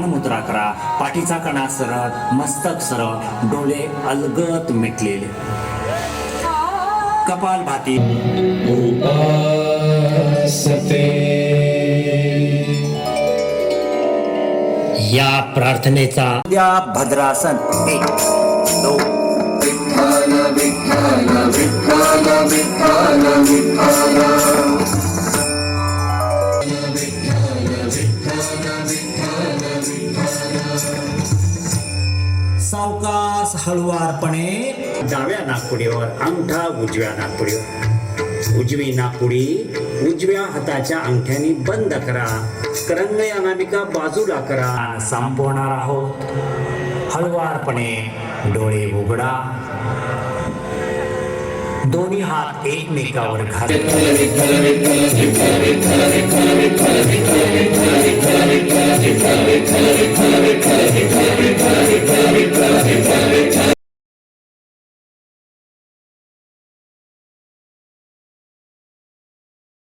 ध्यानमुद्रा करा. पाठीचा कणा सरळ, मस्तक सरळ, डोळे अलगद मिटलेले, कपालभाती. या प्रार्थनेचा उद्या भद्रासन 1 2 विठ्ठल विठ्ठल विठ्ठल विठ्ठल विठ्ठल. सावकाश हळुवारपणे डाव्या नाकपुडीवर अंगठा उजव्या नाकपुडीवर, उजवी नाकपुडी उजव्या हाताच्या अंगठ्याने बंद करा. करंगळी अनामिका बाजूला करा. संपवणार आहोत. हळुवारपणे डोळे उघडा. दोन्ही हात एकमेकावर घाला. विठ्ठल विठ्ठल विठ्ठल विठ्ठल विठ्ठल विठ्ठल विठ्ठल विठ्ठल विठ्ठल विठ्ठल विठ्ठल विठ्ठल